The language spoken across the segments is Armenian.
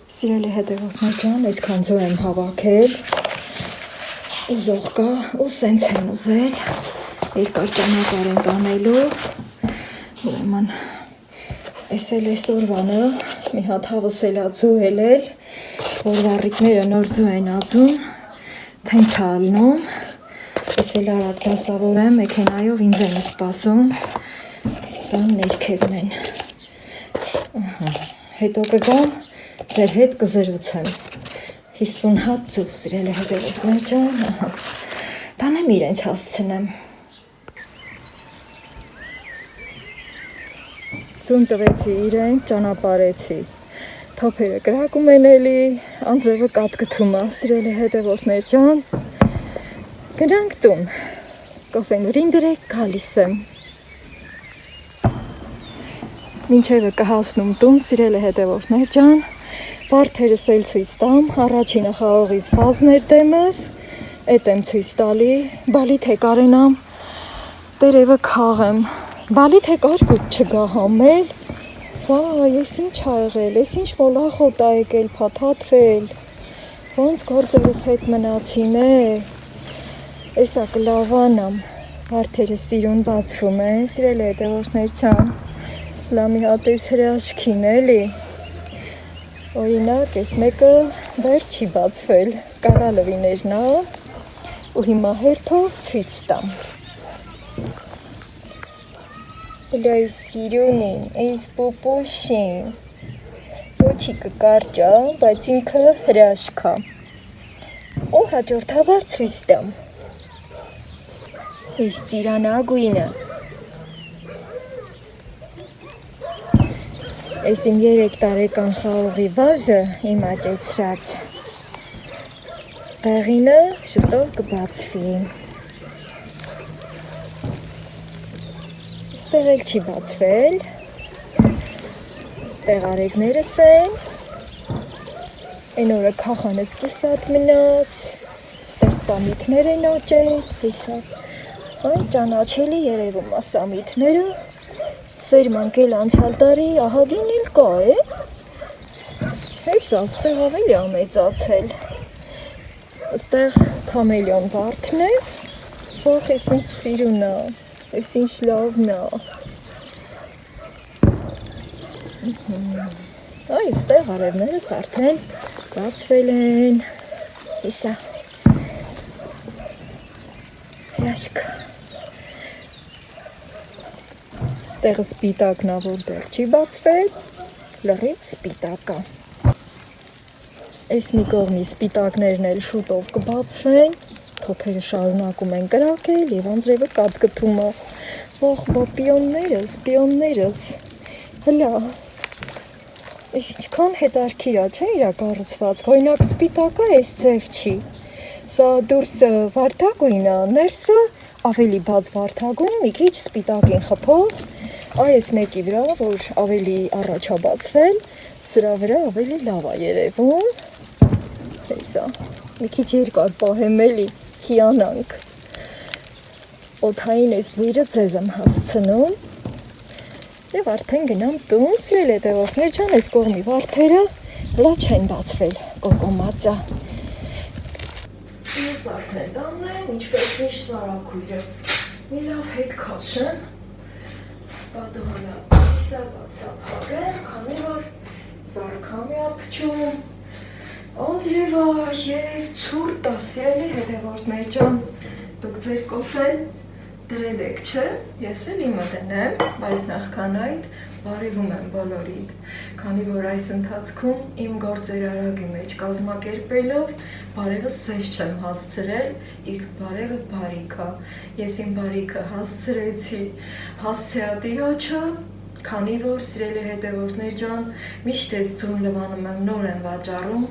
Սիրելի հետևորդներ ջան, այսքան ձու եմ հավաքել, ուզող կա ու սենց են ուզել, երկար ճանապարհ ենք անելու, ուրեմն էս էլ այսօրվանը մի հատ հավսել ա ձու ելել, որ վառիկները նոր ձու են ածում, թենց ա ալնում, ես էլ արագ դասավորեմ, մեքենայով ինձ են սպասում, տան ներքևն են, հետո կգամ, ձեր հետ կզրուցեմ, 50 հատ ձու, սիրելի հետևորդներ ջան, տանեմ իրենց հասցնեմ, ձուն տվեցի իրեն, ճանապարհեցի, թոփերը կրակում են էլի, անձրևը կատկթում ա, սիրելի հետևորդներ ջան, գնանք տուն, կոֆենուրին դրեք, գալիս եմ, մինչևը կհասնում տուն, սիրելի հետևորդներ ջան, վարդերս էլ ցույց տամ, առաջինը խաղողից ֆազներ դեմս, էդ եմ ցույց տալի, բալի թե կարենամ, տերևը քաղեմ, բալի թե կարկուտ չգա համել, վայ, ես ինչ ա եղել, ես ինչ մոլախոտ ա եկել, փաթաթվել, ոնց գործերս հետ մնացին էսա կլավանամ, վարդերս սիրուն բացվում են, սիրելի հետևորդներ ջան, լա մի հատ էս հրաշքին էլի, օրինակ էս մեկը դեռ չի բացվել, կարալվիներն ա, ու հիմա հերթով ցույց տամ, լա էս սիրունին, էս պուպուշին, ոչիկը կարճ ա, բայց ինքը հրաշք ա, ու հաջորդաբար ցույց տամ, էս ծիրանագույնը, Էս իմ 3 տարեկան խաղողի վազը, իմ աճեցրած, դեղինը շուտով կբացվի, ստեղ էլ չի բացվել, ստեղ արևներս են, են օրը քախանս կիսատ մնաց, ստեղ սամիթներ են աճել, հեսա, այն ճանաչելի երևում ա սամիթները, սերմանք էլ անցյալ տարի ահագին էլ կա հեսա, ստեղ ավելի ա մեծացել, ստեղ քամելիոն վարդն է, ոխ ես ինձ սիրուն ա, ես ինչ լավն ա, այ ստեղ արևներս արդեն բացվել են, հեսա, հրաշք, ստեղը սպիտակն ա, որ դեռ չի բացվել, լրիվ սպիտակ ա, էս մի կողմի սպիտակներն էլ շուտով կբացվեն, թոփերը շարունակում են կրակել և անձրևը կատկթում ա, ոխ բա պիոններս, հլա, ես ինչքան հետարքիր ա, չէ իրա կառուցվածք, օրինակ սպիտակը էս ձև չի, սա դուրսը վարդագույն ա, ներսը ավելի բաց վարդագույն, մի քիչ սպիտակին խփով, այս մեկի վրա, որ ավելի առաջ ա բացվել, սրա վրա ավելի լավ ա երևում, հեսա, մի քիչ երկար պահեմ էլի, հիանանք, օդային այս բույրը ձեզ եմ հասցնում, և արդեն գնամ տուն, սիրելի հետևորդներ ջան, այս կողմի վարդերը լա չեն բացվել, կոկոմած ա, ես արդեն տանն եմ, ինչպես միշտ վարակույրը, մի լավ հետ քաշեմ, պատուհանը իսաբացա փակեմ, քանի որ զարքամի ա փչում, անձրև ա և ցուրտ ա, սիրելի հետևորդներ ջան, դուք ձեր կոֆեն դրել եք, չէ, ես էլ իմը դնեմ, բայց նախքան այդ բարևում եմ բոլորիդ, քանի որ այս ընթացքում իմ գործեր արագի մեջ կազմակերպելով բարևս ձեզ չեմ հասցրել, իսկ բարևը բարիք ա, ես իմ բարիքը հասցրեցի, հասցեա Տիրոջը, քանի որ սիրելի հետևորդներ ջան, միշտ ես ձուն լվանում եմ, նոր եմ վաճառում,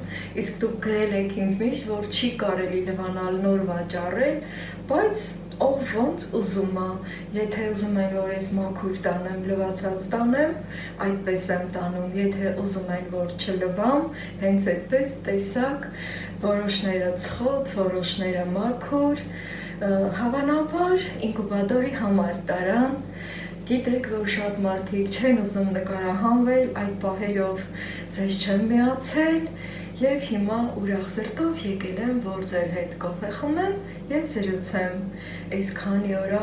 իսկ դուք գրել եք ինձ միշտ, որ չի կարելի լվանալ նոր վաճառել, բայց ով ոնց ուզում ա, եթե ուզում են, որ ես մաքուր տանեմ, լվացած տանեմ, այդպես եմ տանում, եթե ուզում են, որ չլվամ, հենց այդպես տեսակ, որոշները ծխոտ, որոշները մաքուր, հավանաբար ինկուբատորի համար տարան, Գիտեք, որ շատ մարդիկ չեն ուզում նկարահանվել այդ պահերով, ձեզ չեմ միացել և հիմա ուրախ սրտով եկել եմ, որ ձեր հետ կոֆե խմեմ և զրուցեմ։ Այս քանի օրա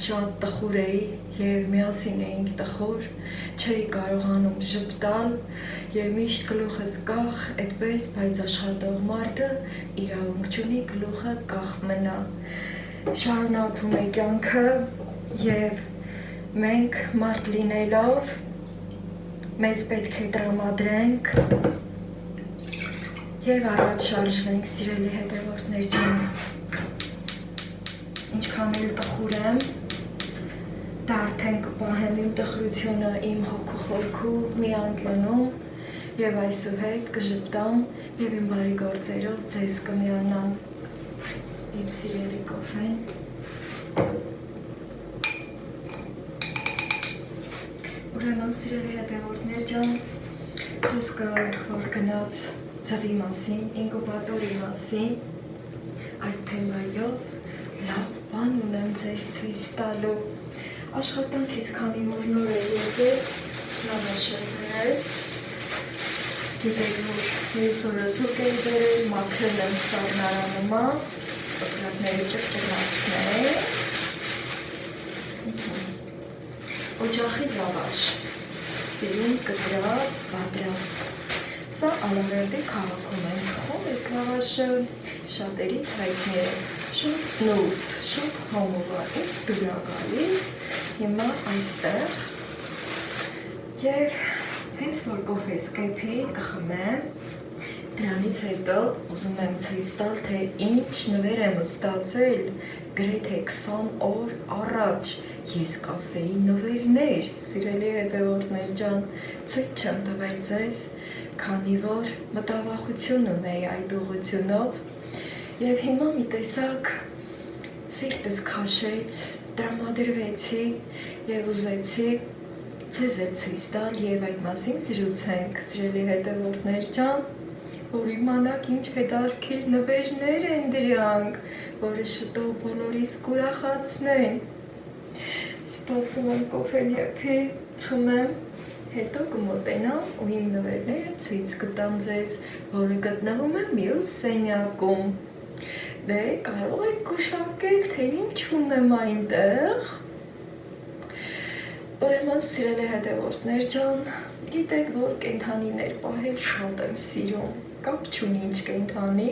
շատ տխուր էի և միասին էինք տխուր, չէի կարողանում ժպտալ և միշտ գլուխս կախ, այդպես, բայց աշխատող մարդը իրավունք չունի գլուխը կախ մնա։ Շարունակվում է կյանքը և մենք մարդ լինելով մեզ պետք է տրամադրենք և առաջ շարժվենք, սիրելի հետևորդներ ջան։ Ինչքան էլ տխուր եմ, դա արդեն կպահեմ իմ տխրությունը իմ հոգու խորքու մի անկյունում և այսուհետ կժպտամ և իմ բարի գործերով ձեզ կմիանամ։ Իմ սիրելի կոֆեն։ Ուրեմն սիրելի հետևորդներ ջան, խոսքը որ գնաց ձվի մասին, ինկուբատորի մասին, այդ թեմայով լավ բան ունեմ ձեզ ցույց տալու։ Աշխատանքից քանի որ նոր է եկել, լավաշեր բերել։ Գիտեք, որ մյուս օրը ձուկ եմ բերել, մաքրել եմ սառնարանումա, պկրատները ճղճղացնել։ Օջախի լավաշ, սիրուն կտրած, պատրաստ։ Սա Ալավերդի քաղաքում են խում, այս լավաշը շատերի հայտնի է, շատ նուրբ, շատ համովա, ինձ դուր է գալիս, հիմա այստեղ և հենց որ կոֆես կեփի կխմեմ, դրանից հետո ուզում եմ ցույց տալ, թե ինչ նվեր եմ ստացել գրեթե 20 օր առաջ, ես կասեի նվերներ, սիրելի հետևորդներ ջան, ցույց չեմ տվել ձեզ, քանի որ մտավախություն ունեի այդ ուղղությունով և հիմա մի տեսակ սիրտս քաշեց, տրամադրվեցի և ուզեցի ձեզ էլ ցույց տալ և այդ մասին զրուցենք, սիրելի հետևորդներ ջան, որ իմանաք ինչ հետարքիր նվերներ են դրանք, որը շուտով բոլորիս կուրախացնեն։ Սպասում եմ կոֆեն եփի, խմեմ, հետո կմոտենամ ու իմ նվերները ցույց կտամ ձեզ, որը գտնվում է մյուս սենյակում։ Դե կարող եք գուշակել, թե ինչ ունեմ այնտեղ։ Ուրեմն սիրելի հետևորդներ ջան, գիտեք, որ կենդանիներ պահել շատ եմ սիրում, կապ չունի ինչ կենդանի,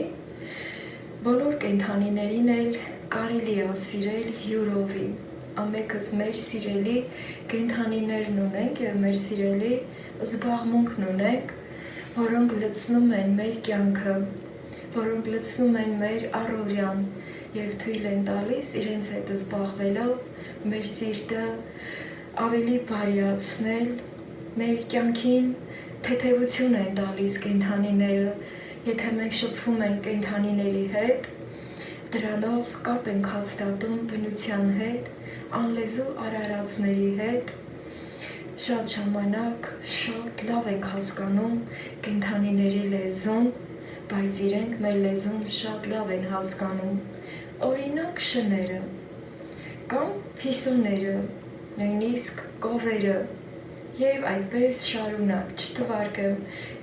բոլոր կենդանիներին էլ կարելի է սիրել հյուրովի, ամենքս մեր սիրելի կենդանիներն ունենք և մեր սիրելի զբաղմունքն ունենք, որոնք լցնում են մեր կյանքը, որոնք լցնում են մեր առօրյան և թույլ են տալիս իրենց հետ զբաղվելով մեր սիրտը ավելի բարիացնել, մեր կյանքին թեթևություն են տալիս կենդանիները, եթե մենք շփվում ենք կենդանիների հետ, դրանով կապ ենք հաստատում բնության հետ, անլեզու արարածների հետ, շատ ժամանակ շատ լավ ենք հասկանում կենդանիների լեզուն, բայց իրենք մեր լեզուն շատ լավ են հասկանում, օրինակ շները կամ փիսոները, նույնիսկ կովերը և այդպես շարունակ չթվարկեմ,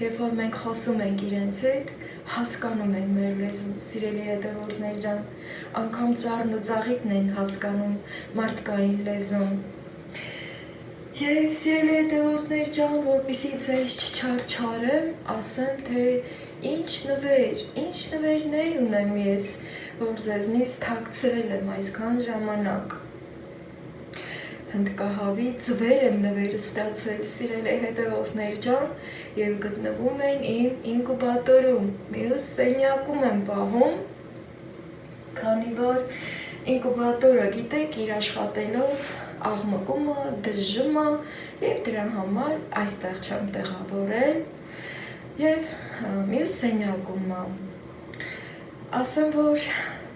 երբ որ մենք խոսում ենք իրենց հետ, հասկանում են մեր լեզուն, սիրելի հետևորդներ ջան, անգամ ծառն ու ծաղիկն են հասկանում մարդկային լեզուն։ Եվ սիրելի հետևորդներ ջան, որպեսզի ձեզ չչարչարեմ, ասեմ, թե ինչ նվերներ ունեմ ես, որ ձեզնից թաքցրել եմ այսքան ժամանակ։ Հնդկահավի ձվեր եմ նվեր ստացել, սիրելի հետևորդներ ջան, և գտնվում են իմ ինկուբատորում, մյուս սենյակում եմ պահում, քանի որ ինկուբատորը, գիտեք, իր աշխատելով աղմկում է, դժում է և դրա համար այստեղ չեմ տեղավորել և մյուս սենյակում է։ Ասեմ, որ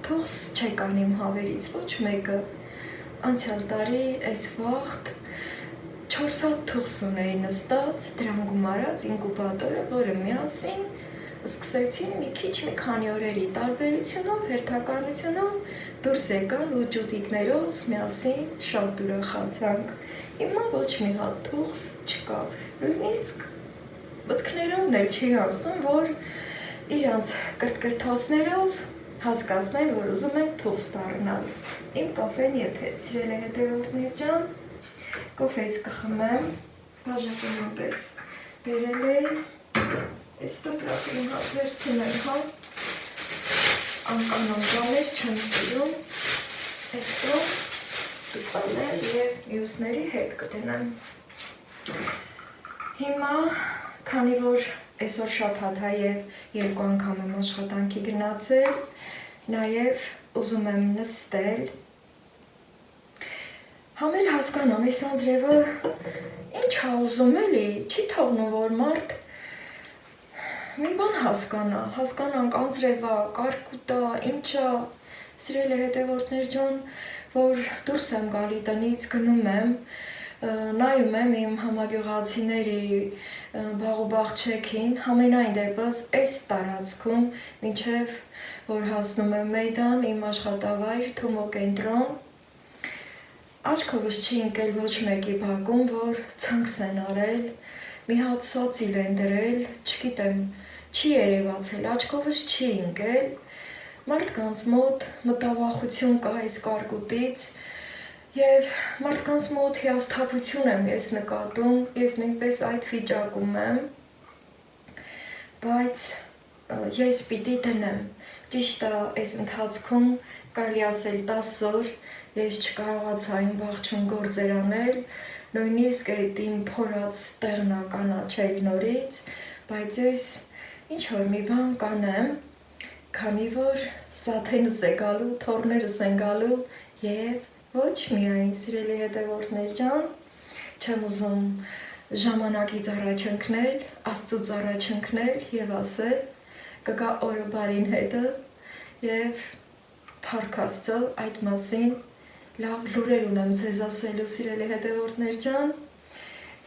թուղթ չեք անում հավերից ոչ մեկը, անցյալ տարի այս վաղտ 4 հատ թուղթ ունեի նստած, դրան գումարած ինկուբատորը, որը միասին սկսեցին մի քանի օրերի տարբերությունով, հերթականությունով դուրս եկան ու ջուտիկներով միասին շատ ուրախացանք։ Հիմա ոչ մի հատ թուղթ չկա, նույնիսկ մտքներովն էլ չի ասում, որ իրանց կրթքրթոցներով հասկացնեն, որ ուզում են թուղթ դառնալ։ Իմ կոֆեն եփեց, սիրելի հետևորդներ ջան, կոֆես կխմեմ, բաժակը նույնպես բերել էի, այս տոպրակի հատ վերցնեմ, հա, անկանոն բաներ չեմ սիրում, այստեղ կծալեմ և մյուսների հետ կդնեմ։ Հիմա, քանի որ այսօր շաբաթ է և երկու անգամ եմ աշխատանքի գնացել, նաև ուզում եմ նստել, համ էլ հասկանամ, այս անձրևը ինչ ա ուզում էլի, չի թողնում, որ մարդ մի բան հասկանանք անձրևա, կարկուտա, ինչա, սիրելի հետևորդներ ջան, որ դուրս եմ գալի տնից, գնում եմ, նայում եմ իմ համագյուղացիների բաղուբաղ-չեքին, համենայն դեպս այս տարածքում, մինչև որ հասնում եմ Մեյդան, իմ աշխատավայր, Թումո կենտրոն, աչքովս չի ընկել ոչ մեկի բակում, որ ցանքս են արել, մի հատ սոցիլ են դրել, չգիտեմ, չի երևացել, աչքովս չի ընկել, մարդկանց մոտ մտավախություն կա այս կարկուտից և մարդկանց մոտ հիասթափություն եմ ես նկատում, ես նույնպես այդ վիճակում եմ, բայց ես պիտի դնեմ, ճիշտ է այս ընթացքում կարելի ասել 10 օր ես չկարողացա իմ ողջուն գործեր անել, նույնիսկ այդ իմ փորած տեղն ա կանաչել նորից, բայց ես ինչ-որ մի բան կանեմ, քանի որ սաթենս է գալու, թոռներս են գալու և ոչ միայն սիրելի հետևորդներ ջան, չեմ ուզում ժամանակից առաջ ընկնել, Աստծուց առաջ ընկնել և ասել, կգա օրը բարին հետը և փառք Աստծո այդ մասին լավ լուրեր ունեմ ձեզ ասելու սիրելի հետևորդներ ջան,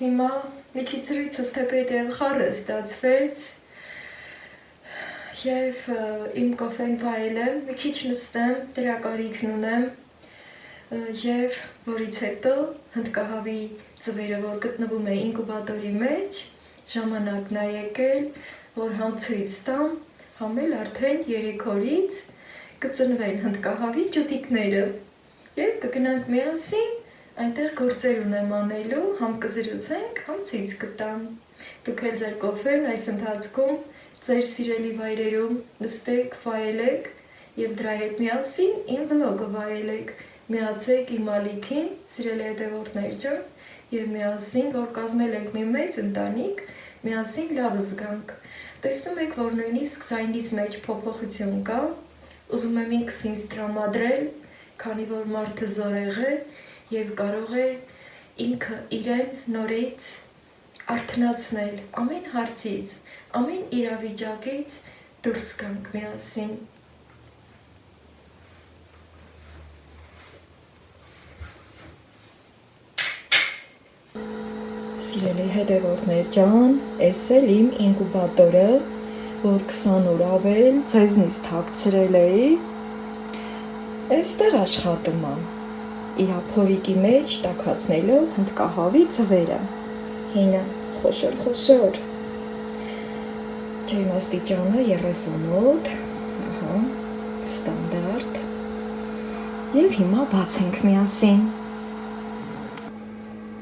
հիմա մի քիչ զրույցս թեպետև խառը ստացվեց և իմ կոֆեն վայելեմ, մի քիչ նստեմ, դրա կարիքն ունեմ և որից հետո հնդկահավի ձվերը, որ գտնվում է ինկուբատորի մեջ, ժամանակն ա եկել, որ համ ցույց տամ, համ էլ արդեն 3 օրից կծնվեն հնդկահավի ճուտիկները և կգնանք միասին, այնտեղ գործեր ունեմ անելու, համ կզրուցենք, համ ցույց կտամ։ Դուք էլ ձեր կոֆեն այս ընթացքում ձեր սիրելի վայրերում նստեք, վայելեք և դրա հետ միասին իմ վլոգը վայելեք, միացեք իմ ալիքին, սիրելի հետևորդներ ջան, և միասին, որ կազմել ենք մի մեծ ընտանիք, միասին լավ զգանք։ Տեսնում եք, որ նույնիսկ ձայնիս մեջ փոփոխություն կա, ուզում եմ ինքս ինձ տրամադրել, քանի որ մարդը զորեղ է և կարող է ինքը իրեն նորից արթնացնել ամեն հարցից, ամեն իրավիճակից դուրս գանք միասին։ Սիրելի հետևորդներ ջան, էս էլ իմ ինկուբատորը, որ 20 օր ավել ձեզնից թաքցրել էի, էստեղ աշխատում ա, իրա փորիկի մեջ տաքացնելով հնդկահավի ձվերը, հինը խոշոր, ջերմաստիճանը 38, ստանդարտ, և հիմա բացենք միասին։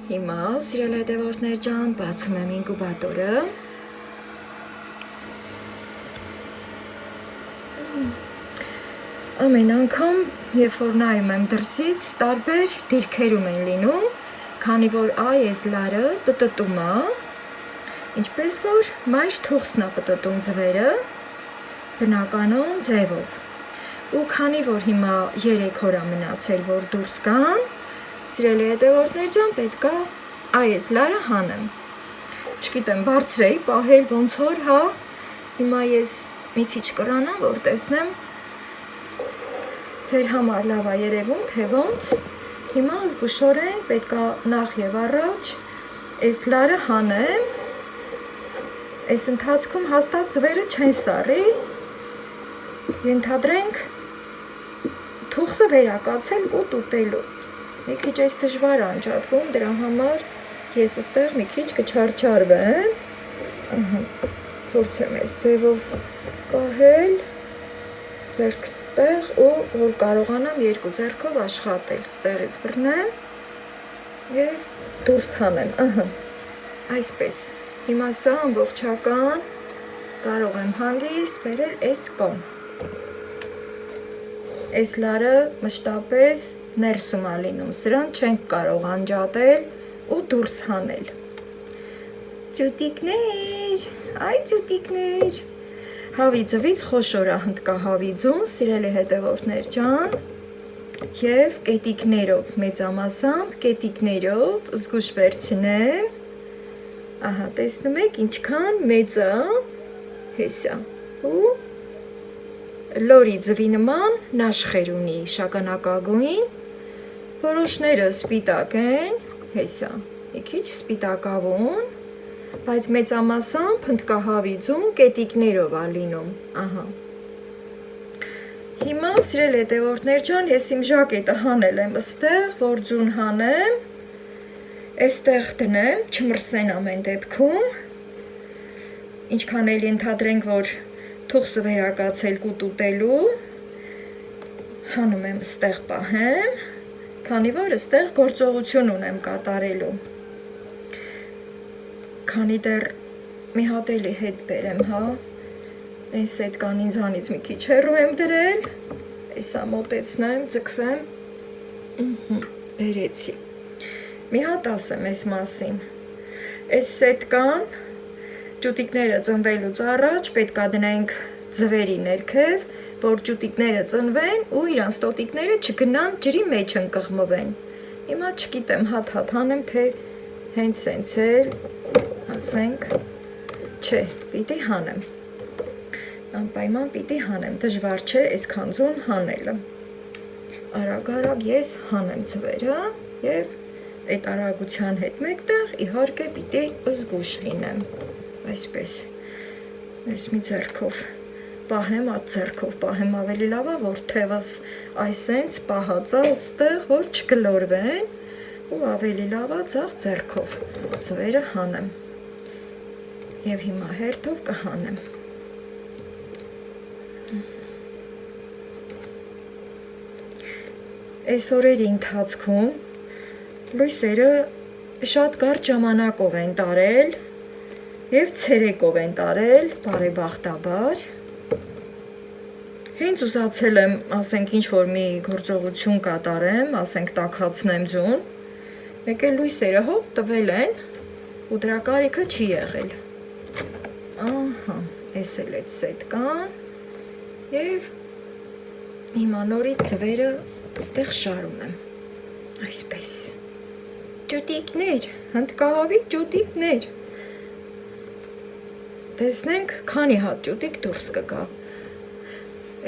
Հիմա, սիրելի հետևորդներ ջան, բացում եմ ինկուբատորը։ Ամեն անգամ, երբ որ նայում եմ դրսից, տարբեր դիրքերում են լինում, քանի որ այս լարը պտտում է, ինչպես որ մայր թուղթն ա պտտում ձվերը, բնականոն ձևով։ Ու քանի որ հիմա 3 օր ա մնացել, որ դուրս գան, սիրելի հետևորդներ ջան, պետք է այս լարը հանեմ։ Չգիտեմ, բարձր էի, պահել ոնց որ, հա, հիմա ես մի քիչ կրանամ, որ տեսնեմ, ձեր համար լավ ա երևում, թե ոնց, հիմա զգուշորեն պետք է նախ և առաջ այս լարը հանեմ, այս ընթացքում հաստատ ձվերը չեն սառի, ենթադրենք թուղթը վերակացել ու տուտելու։ Մի քիչ էս դժվար անջատվում, դրա համար ես ստեղ մի քիչ կչարչարվեմ։ Փորձեմ այս ձևով պահել, ձեռքս ստեղ ու որ կարողանամ երկու ձեռքով աշխատել, ստեղից բռնեմ և դուրս հանեմ, այսպես, հիմա սա ամբողջական կարող եմ հանգիստ բերել այս կողմ, այս լարը մշտապես ներսում է լինում, սրան չենք կարող անջատել ու դուրս հանել, ճուտիկներ, այ ճուտիկներ, հավի ձվից խոշոր է հնդկահավիձուն, սիրելի հետևորդներ ջան, և կետիկներով, մեծամասամբ կետիկներով զգուշ վերցնեմ, ահա տեսնում եք ինչքան մեծ է, հեսա, ու լորի ձվի նման նաշխեր ունի շագանակագույն, որոշները սպիտակ են, հեսա, մի քիչ սպիտակավուն, բայց մեծամասամբ հնդկահավիձուն կետիկներով է լինում, ահա։ Հիմա սիրել հետևորդներ ջան, ես իմ ժակետը հանել եմ ստեղ, որ ձուն հանեմ, այստեղ դնեմ, չմրսեն ամեն դեպքում, ինչքան էլ ենթադրենք, որ թուղսը վերակացել կուտուտելու, հանում եմ ստեղ պահեմ, քանի որ ստեղ գործողություն ունեմ կատարելու, քանի դեռ մի հատ էլի հետ բերեմ, հա, այս հետքան ինձանից մի քիչ հեռու եմ դրել, այսա մոտեցնեմ, ձգվեմ, բերեցի, մի հատ ասեմ այս մասին, այս հետքան ճուտիկները ծնվելուց առաջ պետք է դնենք ձվերի ներքև, որ ճուտիկները ծնվեն ու իրանց տոտիկները չգնան ջրի մեջ ընկղմվեն, հիմա չգիտեմ հատ-հատ հանեմ, թե հենց սենց էլ, ասենք, չէ, պիտի հանեմ, անպայման պիտի հանեմ, դժվար չէ այսքան ձուն հանելը, արագ-արագ ես հանեմ ձվերը և այդ արագության հետ մեկտեղ իհարկե պիտի զգուշ լինեմ, այսպես, այս մի ձեռքով պահեմ, այդ ձեռքով պահեմ ավելի լավ է, որ թևս այսենց պահածա ստեղ, որ չգլորվեն ու ավելի լավ է ձախ ձեռքով ձվերը հանեմ և հիմա հերթով կհանեմ։ Այս օրերի ընթացքում լույսերը շատ կարճ ժամանակով են տարել և ցերեկով են տարել, բարեբախտաբար, հենց ուզացել եմ, ասենք ինչ-որ մի գործողություն կատարեմ, ասենք տաքացնեմ ձուն, մեկ էլ լույսերը հոպ տվել են ու դրա կարիքը չի եղել, ահա, այս էլ էց սետկան և հիմա նորից ձվերը ստեղ շարում եմ, այսպես, ճուտիկներ, հնդկահավի ճուտիկներ, տեսնենք քանի հատ ճուտիկ դուրս կգա,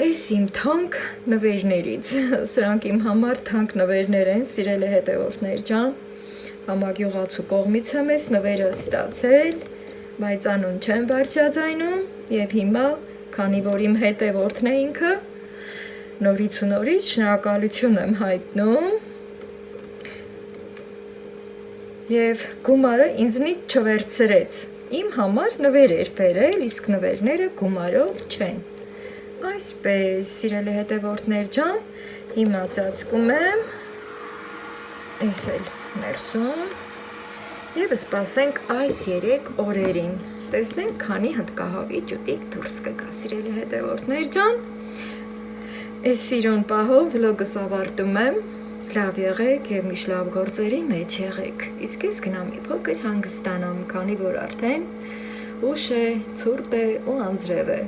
այս իմ թանկ նվերներից, սրանք իմ համար թանկ նվերներ են, սիրելի հետևորդներ ջան, համագյուղացու կողմից եմ ես նվերը ստացել, բայց անուն չեմ բարձրաձայնում և հիմա, քանի որ իմ հետևորդն է ինքը, նորից ու նորից շնորհակալություն եմ հայտնում և գումարը ինձնից չվերցրեց, իմ համար նվեր էր բերել, իսկ նվերները գումարով չեն, այսպես, սիրելի հետևորդներ ջան, հիմա ծածկում եմ, այս էլ ներսում և սպասենք այս 3 օրերին, տեսնենք քանի հնդկահավի ճուտիկ դուրս կգա, սիրելի հետևորդներ ջան, այս սիրուն պահով վլոգս ավարտում եմ, լավ եղեք և միշտ լավ գործերի մեջ եղեք, իսկ ես գնամ մի փոքր հանգստանամ, քանի որ արդեն ուշ է, ցուրտ է ու անձրև է,